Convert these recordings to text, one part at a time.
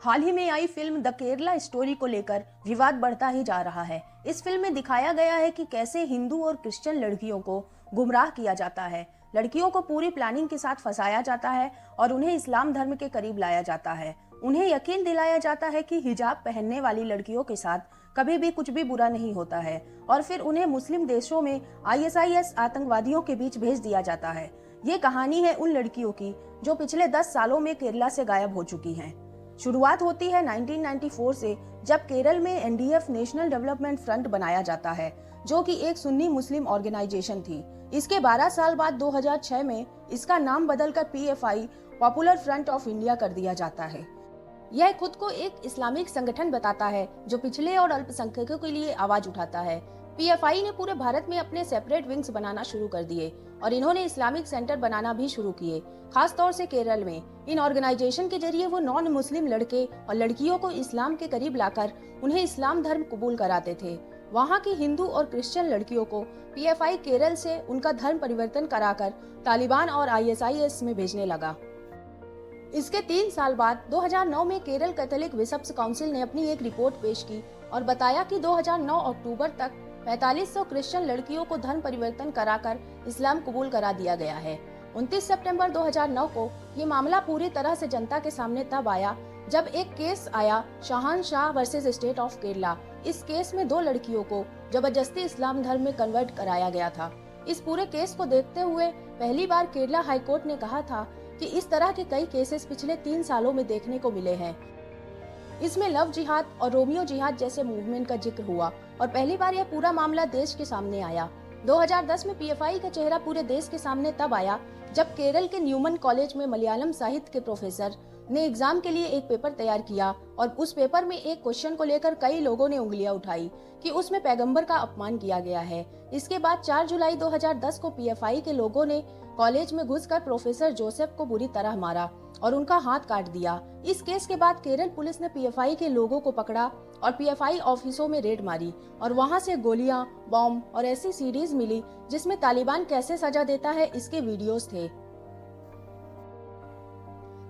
हाल ही में आई film the Kerala story को लेकर विवाद बढ़ता ही जा रहा है। इस फिल्म में दिखाया गया है कि कैसे हिंदू और क्रिश्चियन लड़कियों को गुमराह किया जाता है। लड़कियों को पूरी प्लानिंग के साथ फंसाया जाता है और उन्हें इस्लाम धर्म के करीब लाया जाता है। उन्हें यकीन दिलाया जाता है कि हिजाब पहनने वाली लड़कियों के साथ कभी भी कुछ भी बुरा नहीं होता है और फिर उन्हें मुस्लिम देशों में आईएसआईएस आतंकवादियों के बीच भेज दिया जाता है। ये कहानी है उन लड़कियों की जो पिछले 10 सालों में केरला से गायब हो चुकी हैं। शुरुआत होती है 1994 से, जब केरल में एनडीएफ नेशनल डेवलपमेंट फ्रंट बनाया जाता है, जो कि एक सुन्नी मुस्लिम ऑर्गेनाइजेशन थी। इसके 12 साल बाद 2006 में इसका नाम बदलकर PFI popular front of India कर दिया जाता है। यह खुद को एक इस्लामिक संगठन बताता है जो पिछड़े और अल्पसंख्यकों के लिए आवाज उठाता है। पीएफआई ने पूरे भारत में अपने सेपरेट विंग्स बनाना शुरू कर दिए और इन्होंने इस्लामिक सेंटर बनाना भी शुरू किए, खास तौर से केरल में। इन ऑर्गेनाइजेशन के जरिए वो नॉन मुस्लिम लड़के और लड़कियों को इस्लाम के करीब लाकर उन्हें इस्लाम धर्म कबूल कराते थे। वहाँ की हिंदू और क्रिश्चियन लड़कियों को पीएफआई केरल से उनका धर्म परिवर्तन कराकर तालिबान और आईएसआईएस में भेजने लगा। इसके 3 साल बाद 2009 में केरल कैथोलिक बिशप्स काउंसिल ने अपनी एक रिपोर्ट पेश की और बताया कि 2009 अक्टूबर तक 4500 क्रिश्चियन लड़कियों को धर्म परिवर्तन कराकर इस्लाम कबूल करा दिया गया है। 29 सितंबर 2009 को ये मामला पूरी तरह से जनता के सामने तब आया जब एक केस आया, शहंशाह वर्सेस स्टेट ऑफ केरला। इस केस में 2 लड़कियों को जबरदस्ती इस्लाम धर्म में कन्वर्ट कराया गया था। इस पूरे केस को देखते हुए पहली बार केरला हाईकोर्ट ने कहा था कि इस तरह के कई केसेस पिछले 3 सालों में देखने को मिले हैं। इसमें लव जिहाद और रोमियो जिहाद जैसे मूवमेंट का जिक्र हुआ और पहली बार यह पूरा मामला देश के सामने आया। 2010 में पीएफआई का चेहरा पूरे देश के सामने तब आया जब केरल के न्यूमन कॉलेज में मलयालम साहित्य के प्रोफेसर ने एग्जाम के लिए एक पेपर तैयार किया और उस पेपर में एक क्वेश्चन को लेकर कई लोगों ने उंगलियां उठाई कि उसमें पैगंबर का अपमान किया गया है। इसके बाद 4 जुलाई 2010 को पीएफआई के लोगों ने कॉलेज में घुसकर प्रोफेसर जोसेफ को बुरी तरह मारा और उनका हाथ काट दिया। इस केस के बाद केरल पुलिस ने पीएफआई के लोगों को पकड़ा और पीएफआई ऑफिसों में रेड मारी और वहां से गोलियां, बॉम्ब और ऐसी सीडीज मिली जिसमें तालिबान कैसे सजा देता है इसके वीडियोस थे।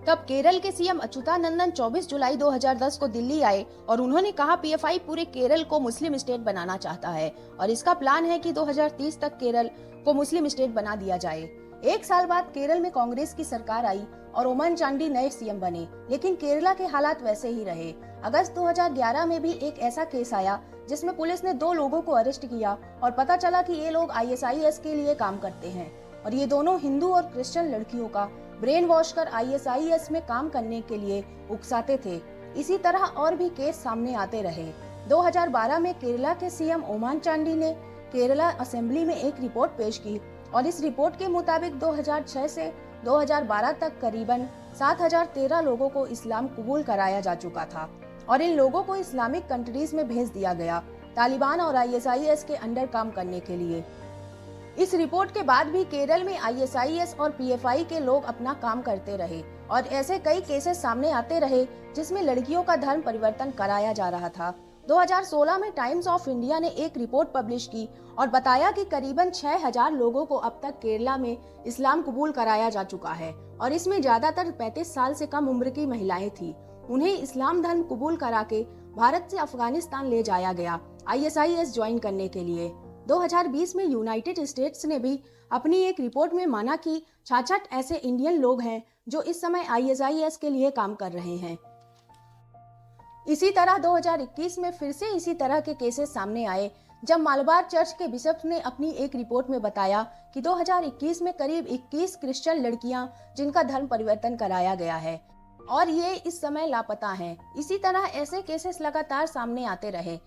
तब केरल के सीएम अच्युतानंदन 24 जुलाई 2010 को दिल्ली आए और उन्होंने कहा पीएफआई पूरे केरल को मुस्लिम स्टेट बनाना चाहता है और इसका प्लान है कि 2030 तक केरल को मुस्लिम स्टेट बना दिया जाए। 1 साल बाद केरल में कांग्रेस की सरकार आई और ओमन चांडी नए सीएम बने, लेकिन केरला के हालात वैसे ही रहे। अगस्त 2011 में भी एक ऐसा केस आया जिसमें पुलिस ने 2 लोगों को अरेस्ट किया और पता चला कि ये लोग आईएसआईएस के लिए काम करते हैं और ये दोनों हिंदू और क्रिश्चियन लड़कियों का ब्रेन वॉश कर आईएसआईएस में काम करने के लिए उकसाते थे। इसी तरह और भी केस सामने आते रहे। 2012 में केरला के सीएम ओमन चांडी ने केरला असेंबली में एक रिपोर्ट पेश की और इस रिपोर्ट के मुताबिक 2006 से 2012 तक करीबन 7013 लोगों को इस्लाम कबूल कराया जा चुका था और इन लोगों को इस्लामिक कंट्रीज में भेज दिया गया तालिबान और आईएसआईएस के अंडर काम करने के लिए। इस रिपोर्ट के बाद भी केरल में आईएसआईएस और पीएफआई के लोग अपना काम करते रहे और ऐसे कई केसेस सामने आते रहे जिसमें लड़कियों का धर्म परिवर्तन कराया जा रहा था। 2016 में टाइम्स ऑफ इंडिया ने एक रिपोर्ट पब्लिश की और बताया कि करीबन 6000 लोगों को अब तक केरला में इस्लाम कबूल कराया जा चुका है और इसमें ज्यादातर 35 साल से कम उम्र की महिलाएं थी। उन्हें इस्लाम धर्म कबूल करा के भारत से अफगानिस्तान ले जाया गया आईएसआईएस ज्वाइन करने के लिए। 2020 में यूनाइटेड स्टेट्स ने भी अपनी एक रिपोर्ट में माना कि 66 ऐसे इंडियन लोग हैं जो इस समय आईएसआईएस के लिए काम कर रहे हैं। इसी तरह 2021 में फिर से इसी तरह के केसेस सामने आए जब मालबार चर्च के बिशप ने अपनी एक रिपोर्ट में बताया कि 2021 में करीब 21 क्रिश्चियन लड़कियां जिनका धर्म परिवर्तन कराया गया है और ये इस समय लापता हैं। इसी तरह ऐसे केसेस लगातार सामने आते रहे।